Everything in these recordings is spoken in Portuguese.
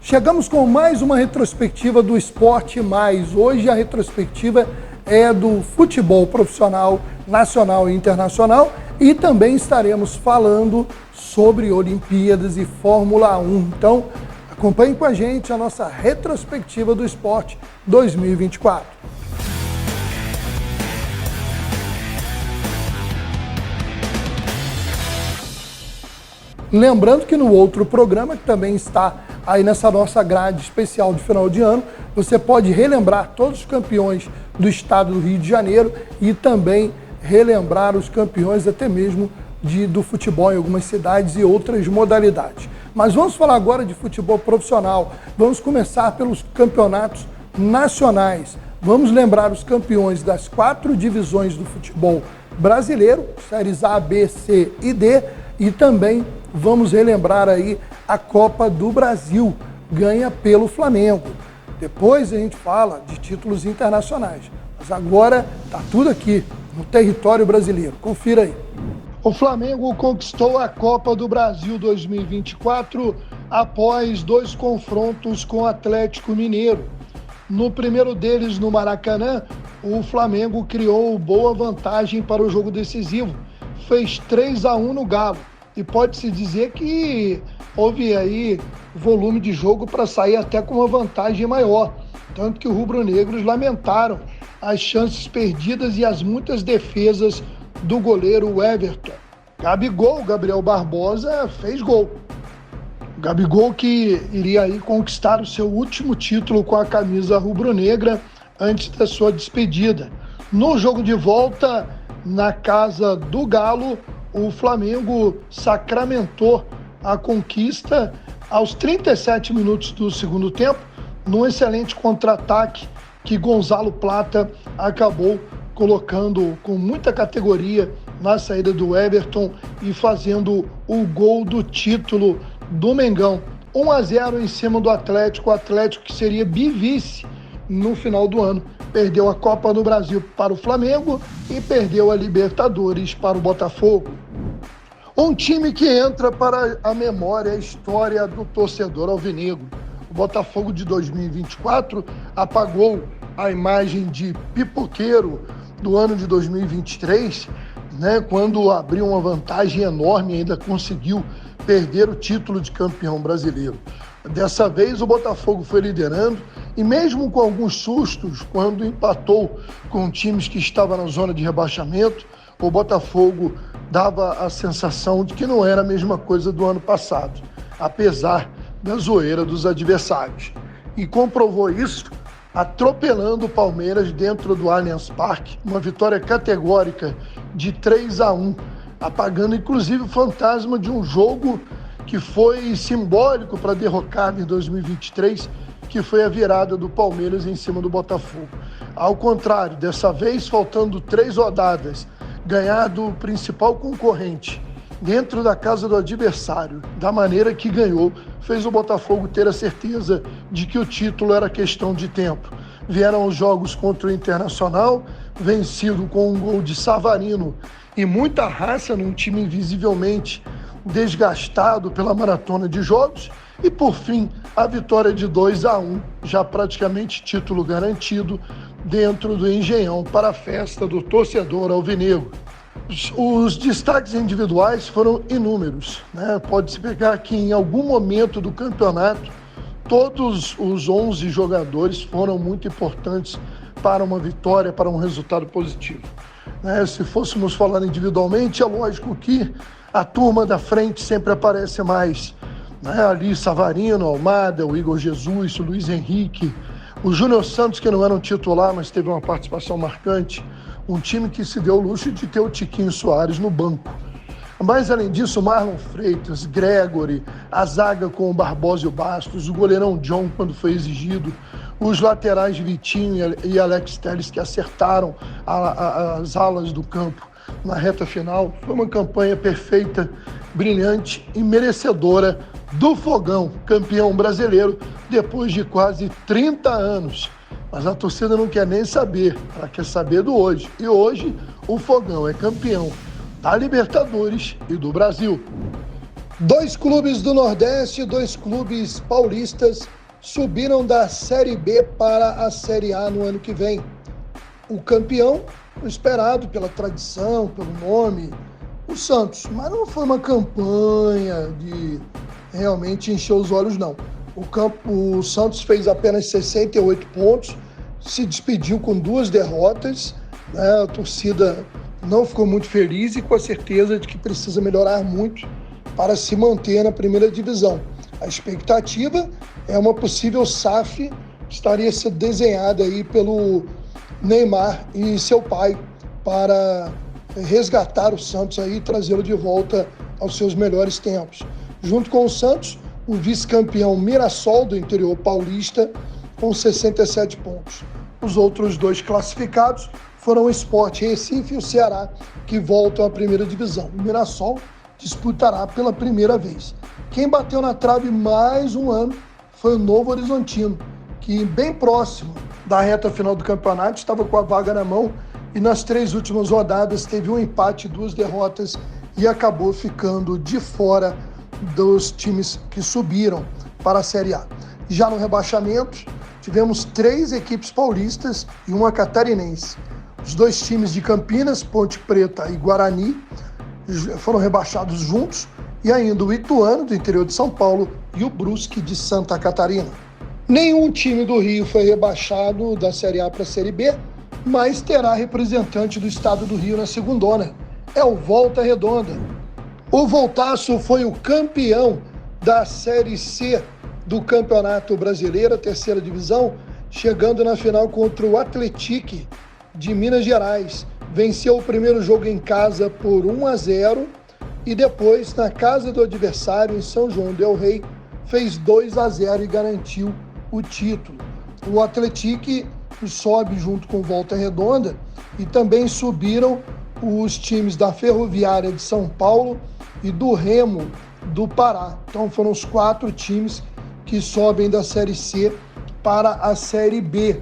Chegamos com mais uma retrospectiva do Esporte Mais. Hoje a retrospectiva é do futebol profissional, nacional e internacional, e também estaremos falando sobre Olimpíadas e Fórmula 1. Então, acompanhe com a gente a nossa retrospectiva do Esporte 2024. Lembrando que no outro programa, que também está aí nessa nossa grade especial de final de ano, você pode relembrar todos os campeões do estado do Rio de Janeiro e também relembrar os campeões até mesmo do futebol em algumas cidades e outras modalidades. Mas vamos falar agora de futebol profissional. Vamos começar pelos campeonatos nacionais. Vamos lembrar os campeões das 4 divisões do futebol brasileiro, séries A, B, C e D, e também vamos relembrar aí a Copa do Brasil, ganha pelo Flamengo. Depois a gente fala de títulos internacionais. Mas agora tá tudo aqui, no território brasileiro. Confira aí. O Flamengo conquistou a Copa do Brasil 2024 após 2 confrontos com o Atlético Mineiro. No primeiro deles, no Maracanã, o Flamengo criou boa vantagem para o jogo decisivo. Fez 3-1 no Galo. E pode-se dizer que houve aí volume de jogo para sair até com uma vantagem maior. Tanto que os rubro-negros lamentaram as chances perdidas e as muitas defesas do goleiro Everton. Gabriel Barbosa, fez gol. Gabigol que iria aí conquistar o seu último título com a camisa rubro-negra antes da sua despedida. No jogo de volta, na casa do Galo, o Flamengo sacramentou a conquista aos 37 minutos do segundo tempo, num excelente contra-ataque que Gonzalo Plata acabou colocando com muita categoria na saída do Everton e fazendo o gol do título do Mengão. 1-0 em cima do Atlético, o Atlético que seria bivice no final do ano. Perdeu a Copa do Brasil para o Flamengo e perdeu a Libertadores para o Botafogo. Um time que entra para a memória, a história do torcedor alvinegro. O Botafogo de 2024 apagou a imagem de pipoqueiro do ano de 2023, quando abriu uma vantagem enorme e ainda conseguiu perder o título de campeão brasileiro. Dessa vez o Botafogo foi liderando e mesmo com alguns sustos, quando empatou com times que estavam na zona de rebaixamento, o Botafogo dava a sensação de que não era a mesma coisa do ano passado, apesar da zoeira dos adversários. E comprovou isso atropelando o Palmeiras dentro do Allianz Parque, uma vitória categórica de 3-1, apagando inclusive o fantasma de um jogo que foi simbólico para a derrocada em 2023, que foi a virada do Palmeiras em cima do Botafogo. Ao contrário, dessa vez, faltando 3 rodadas, ganhar do principal concorrente dentro da casa do adversário, da maneira que ganhou, fez o Botafogo ter a certeza de que o título era questão de tempo. Vieram os jogos contra o Internacional, vencido com um gol de Savarino e muita raça num time visivelmente desgastado pela maratona de jogos, e por fim a vitória de 2-1, já praticamente título garantido dentro do Engenhão para a festa do torcedor alvinegro. Os destaques individuais foram inúmeros, Pode-se pegar que em algum momento do campeonato todos os 11 jogadores foram muito importantes para uma vitória, para um resultado positivo. Se fôssemos falar individualmente, é lógico que a turma da frente sempre aparece mais. Ali Savarino, Almada, o Igor Jesus, o Luiz Henrique, o Júnior Santos, que não era um titular, mas teve uma participação marcante. Um time que se deu o luxo de ter o Tiquinho Soares no banco. Mas, além disso, Marlon Freitas, Gregory, a zaga com o Barbosa e o Bastos, o goleirão John, quando foi exigido, os laterais Vitinho e Alex Telles, que acertaram as alas do campo na reta final. Foi uma campanha perfeita, brilhante e merecedora do Fogão, campeão brasileiro, depois de quase 30 anos. Mas a torcida não quer nem saber, ela quer saber do hoje. E hoje o Fogão é campeão da Libertadores e do Brasil. Dois clubes do Nordeste, dois clubes paulistas subiram da Série B para a Série A no ano que vem. O campeão, esperado pela tradição, pelo nome, o Santos. Mas não foi uma campanha de realmente encher os olhos, não. O Santos fez apenas 68 pontos, se despediu com 2 derrotas, né? A torcida não ficou muito feliz e com a certeza de que precisa melhorar muito para se manter na primeira divisão. A expectativa é uma possível SAF que estaria sendo desenhada aí pelo Neymar e seu pai para resgatar o Santos aí e trazê-lo de volta aos seus melhores tempos. Junto com o Santos, o vice-campeão Mirassol do interior paulista com 67 pontos. Os outros 2 classificados foram o Sport Recife e o Ceará, que voltam à primeira divisão. O Mirassol disputará pela primeira vez. Quem bateu na trave mais um ano foi o Novo Horizontino, que bem próximo da reta final do campeonato estava com a vaga na mão e nas 3 últimas rodadas teve um empate, 2 derrotas e acabou ficando de fora dos times que subiram para a Série A. Já no rebaixamento, tivemos 3 equipes paulistas e uma catarinense. Os 2 times de Campinas, Ponte Preta e Guarani, foram rebaixados juntos, e ainda o Ituano, do interior de São Paulo, e o Brusque, de Santa Catarina. Nenhum time do Rio foi rebaixado da Série A para a Série B, mas terá representante do estado do Rio na segundona. É o Volta Redonda. O Voltaço foi o campeão da Série C do Campeonato Brasileiro, a terceira divisão, chegando na final contra o Atlético de Minas Gerais. Venceu o primeiro jogo em casa por 1-0 e depois, na casa do adversário, em São João del Rei, fez 2-0 e garantiu o título. O Atlético sobe junto com Volta Redonda e também subiram os times da Ferroviária de São Paulo e do Remo do Pará. Então foram os 4 times que sobem da Série C para a Série B.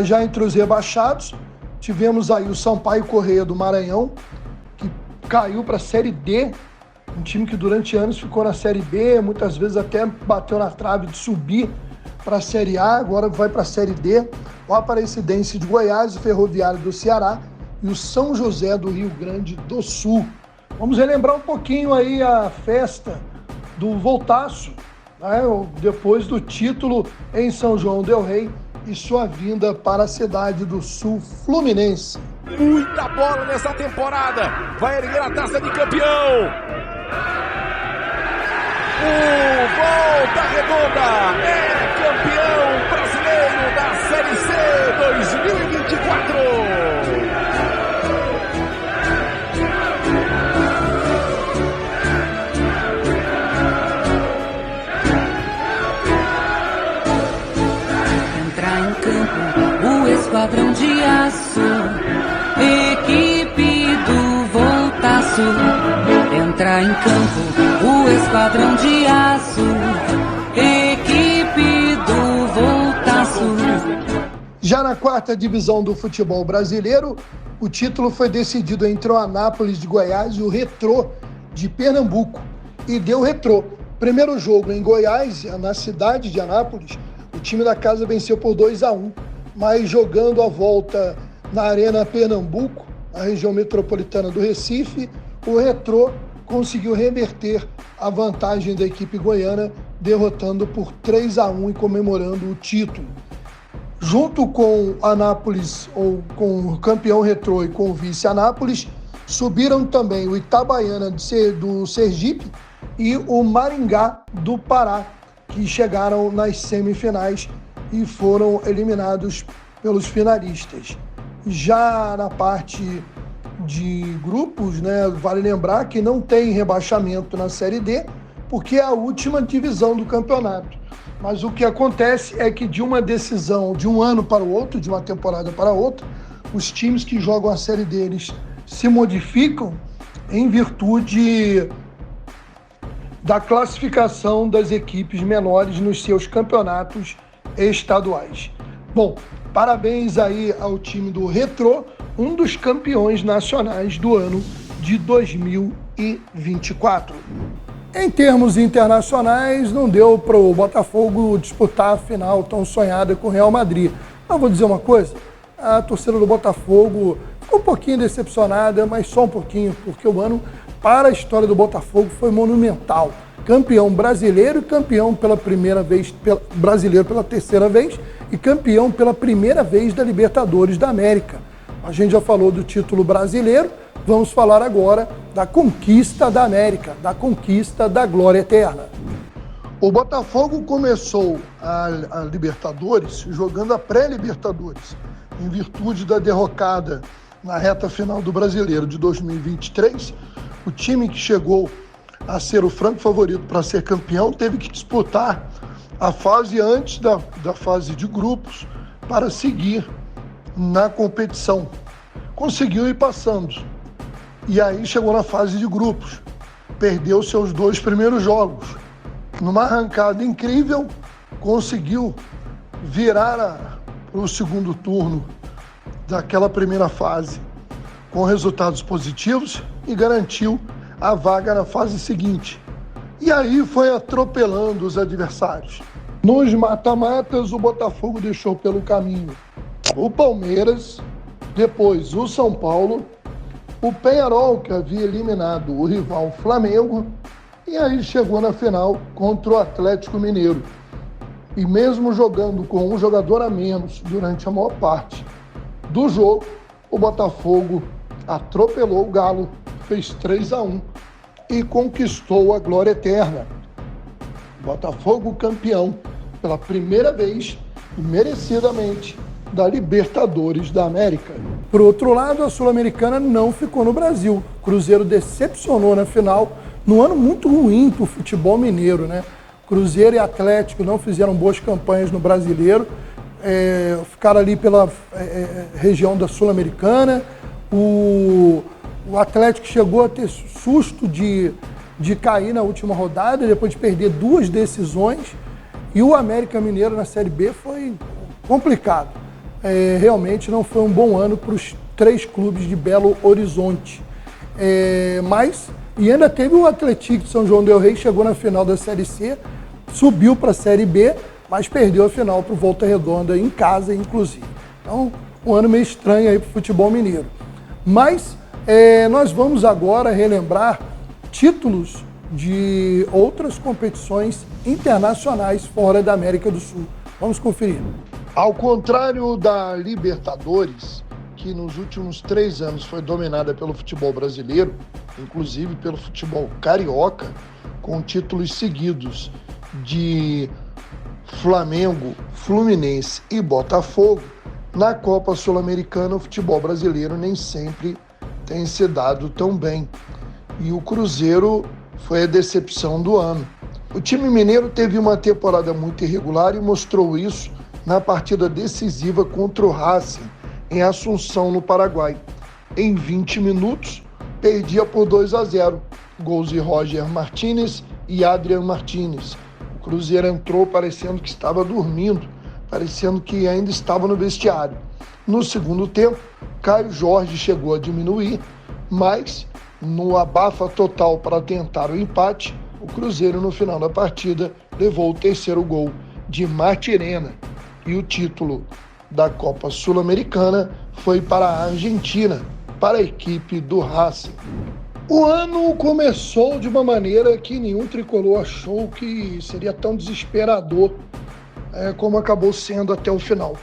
Já entre os rebaixados, tivemos aí o Sampaio Corrêa do Maranhão, que caiu para a Série D, um time que durante anos ficou na Série B, muitas vezes até bateu na trave de subir para a Série A, agora vai para a Série D. O Aparecidense de Goiás, o Ferroviário do Ceará e o São José do Rio Grande do Sul. Vamos relembrar um pouquinho aí a festa do Voltaço, né? Depois do título em São João del Rei e sua vinda para a cidade do Sul Fluminense. Muita bola nessa temporada, vai erguer a taça de campeão. O Volta Redonda é campeão brasileiro da Série C 2024. Esquadrão de aço, equipe do Voltaço. Entra em campo o esquadrão de aço, equipe do Voltaço. Já na 4ª divisão do futebol brasileiro, o título foi decidido entre o Anápolis de Goiás e o Retrô de Pernambuco. E deu Retrô. Primeiro jogo em Goiás, na cidade de Anápolis, o time da casa venceu por 2-1. Mas jogando a volta na Arena Pernambuco, na região metropolitana do Recife, o Retrô conseguiu reverter a vantagem da equipe goiana, derrotando por 3-1 e comemorando o título. Junto com Anápolis, ou com o campeão Retrô e com o vice Anápolis, subiram também o Itabaiana do Sergipe e o Maringá do Pará, que chegaram nas semifinais e foram eliminados pelos finalistas. Já na parte de grupos, né, vale lembrar que não tem rebaixamento na Série D, porque é a última divisão do campeonato. Mas o que acontece é que de uma decisão de um ano para o outro, de uma temporada para outra, os times que jogam a Série D eles se modificam em virtude da classificação das equipes menores nos seus campeonatos estaduais. Bom, parabéns aí ao time do Retrô, um dos campeões nacionais do ano de 2023. 2024. Em termos internacionais, não deu para o Botafogo disputar a final tão sonhada com o Real Madrid. Mas vou dizer uma coisa, a torcida do Botafogo ficou um pouquinho decepcionada, mas só um pouquinho, porque o ano para a história do Botafogo foi monumental. Campeão brasileiro e campeão pela primeira vez, brasileiro pela terceira vez e campeão pela primeira vez da Libertadores da América. A gente já falou do título brasileiro, vamos falar agora da conquista da América, da conquista da glória eterna. O Botafogo começou a Libertadores jogando a pré-Libertadores, em virtude da derrocada na reta final do Brasileiro de 2023. O time que chegou a ser o franco favorito para ser campeão teve que disputar a fase antes da fase de grupos para seguir na competição. Conseguiu ir passando. E aí chegou na fase de grupos. Perdeu seus 2 primeiros jogos. Numa arrancada incrível, conseguiu virar para o segundo turno daquela primeira fase com resultados positivos e garantiu a vaga na fase seguinte. E aí foi atropelando os adversários. Nos mata-matas, o Botafogo deixou pelo caminho o Palmeiras, depois o São Paulo, o Peñarol, que havia eliminado o rival Flamengo, e aí chegou na final contra o Atlético Mineiro. E mesmo jogando com um jogador a menos durante a maior parte do jogo, o Botafogo atropelou o Galo, fez 3-1 e conquistou a glória eterna. Botafogo campeão pela primeira vez e merecidamente da Libertadores da América. Por outro lado, a Sul-Americana não ficou no Brasil. O Cruzeiro decepcionou na final, num ano muito ruim para o futebol mineiro, né? Cruzeiro e Atlético não fizeram boas campanhas no Brasileiro, ficaram ali pela região da Sul-Americana. O Atlético chegou a ter susto de cair na última rodada, depois de perder 2 decisões. E o América Mineiro na Série B foi complicado. Realmente não foi um bom ano para os 3 clubes de Belo Horizonte. E ainda teve o Atlético de São João del Rei, chegou na final da Série C, subiu para a Série B, mas perdeu a final para o Volta Redonda em casa, inclusive. Então, um ano meio estranho aí para o futebol mineiro. Mas nós vamos agora relembrar títulos de outras competições internacionais fora da América do Sul. Vamos conferir. Ao contrário da Libertadores, que nos últimos 3 anos foi dominada pelo futebol brasileiro, inclusive pelo futebol carioca, com títulos seguidos de Flamengo, Fluminense e Botafogo, na Copa Sul-Americana o futebol brasileiro nem sempre tem se dado tão bem. E o Cruzeiro foi a decepção do ano. O time mineiro teve uma temporada muito irregular e mostrou isso na partida decisiva contra o Racing, em Assunção, no Paraguai. Em 20 minutos, perdia por 2-0. Gols de Roger Martínez e Adrian Martínez. O Cruzeiro entrou parecendo que estava dormindo, parecendo que ainda estava no vestiário. No segundo tempo, Caio Jorge chegou a diminuir, mas no abafa total para tentar o empate, o Cruzeiro no final da partida levou o 3º gol de Martirena. E o título da Copa Sul-Americana foi para a Argentina, para a equipe do Racing. O ano começou de uma maneira que nenhum tricolor achou que seria tão desesperador como acabou sendo até o final.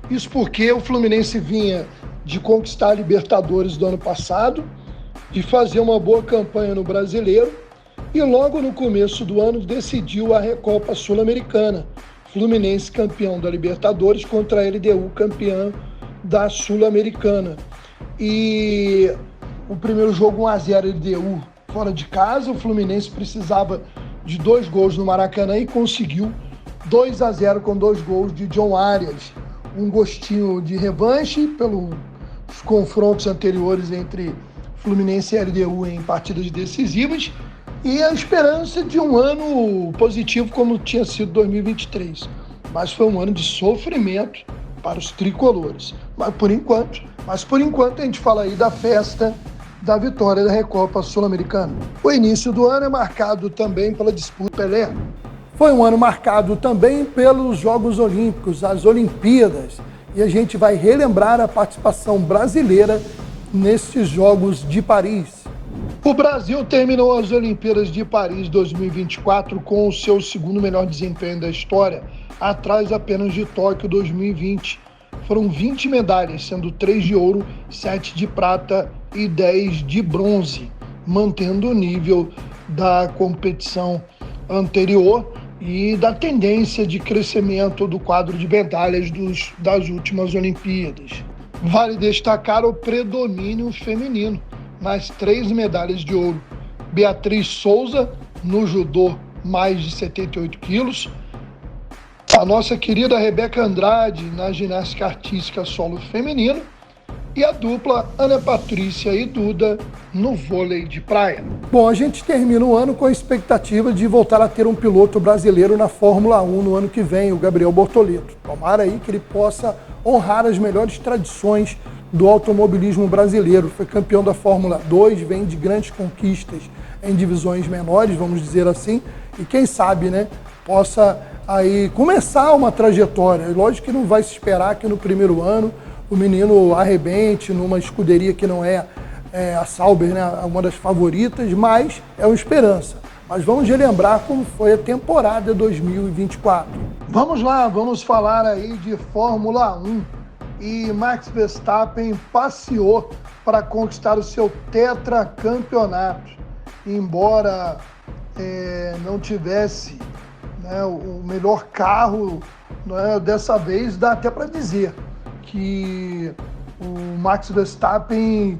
Isso porque o Fluminense vinha de conquistar a Libertadores do ano passado, de fazer uma boa campanha no Brasileiro e logo no começo do ano decidiu a Recopa Sul-Americana. Fluminense campeão da Libertadores contra a LDU campeã da Sul-Americana. E o primeiro jogo 1-0 LDU fora de casa, o Fluminense precisava de 2 gols no Maracanã e conseguiu 2-0 com 2 gols de John Arias. Um gostinho de revanche pelos confrontos anteriores entre Fluminense e LDU em partidas decisivas e a esperança de um ano positivo como tinha sido 2023. Mas foi um ano de sofrimento para os tricolores. Mas por enquanto a gente fala aí da festa da vitória da Recopa Sul-Americana. O início do ano é marcado também pela disputa Pelé. Foi um ano marcado também pelos Jogos Olímpicos, as Olimpíadas, e a gente vai relembrar a participação brasileira nesses Jogos de Paris. O Brasil terminou as Olimpíadas de Paris 2024 com o seu segundo melhor desempenho da história, atrás apenas de Tóquio 2020. Foram 20 medalhas, sendo 3 de ouro, 7 de prata e 10 de bronze, mantendo o nível da competição anterior e da tendência de crescimento do quadro de medalhas das últimas Olimpíadas. Vale destacar o predomínio feminino nas 3 medalhas de ouro. Beatriz Souza, no judô, mais de 78 quilos. A nossa querida Rebeca Andrade, na ginástica artística solo feminino. E a dupla Ana Patrícia e Duda, no vôlei de praia. Bom, a gente termina o ano com a expectativa de voltar a ter um piloto brasileiro na Fórmula 1 no ano que vem, o Gabriel Bortoleto. Tomara aí que ele possa honrar as melhores tradições do automobilismo brasileiro. Foi campeão da Fórmula 2, vem de grandes conquistas em divisões menores, vamos dizer assim, e quem sabe, né, possa aí começar uma trajetória. Lógico que não vai se esperar que no primeiro ano o menino arrebente numa escuderia que não é a Sauber, né, uma das favoritas, mas é uma esperança. Mas vamos relembrar como foi a temporada 2024. Vamos lá, vamos falar aí de Fórmula 1. E Max Verstappen passeou para conquistar o seu tetracampeonato. Embora não tivesse, né, o melhor carro, né, dessa vez dá até para dizer que o Max Verstappen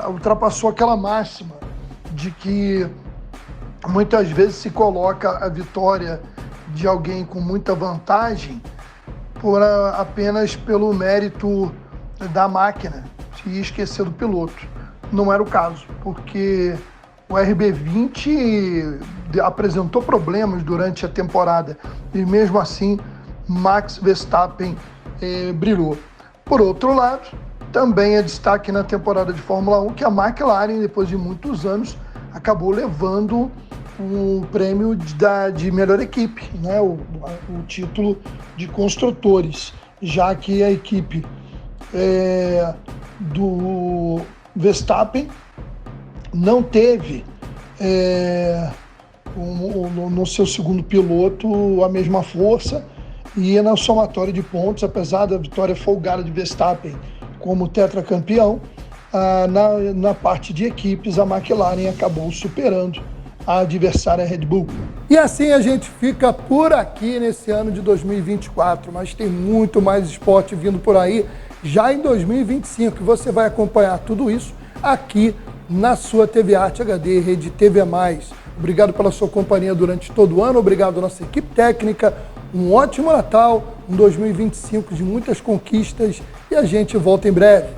ultrapassou aquela máxima de que muitas vezes se coloca a vitória de alguém com muita vantagem apenas pelo mérito da máquina e esquecer do piloto. Não era o caso, porque o RB20 apresentou problemas durante a temporada e mesmo assim Max Verstappen brilhou. Por outro lado, também é destaque na temporada de Fórmula 1 que a McLaren, depois de muitos anos, acabou levando o prêmio de melhor equipe, né? o título de construtores, já que a equipe do Verstappen não teve no seu segundo piloto a mesma força e na somatória de pontos, apesar da vitória folgada de Verstappen como tetracampeão, na parte de equipes a McLaren acabou superando a adversária Red Bull. E assim a gente fica por aqui nesse ano de 2024, mas tem muito mais esporte vindo por aí já em 2025, e você vai acompanhar tudo isso aqui na sua TV Arte HD, Rede TV+. Obrigado pela sua companhia durante todo o ano, obrigado à nossa equipe técnica, um ótimo Natal, um 2025 de muitas conquistas, e a gente volta em breve.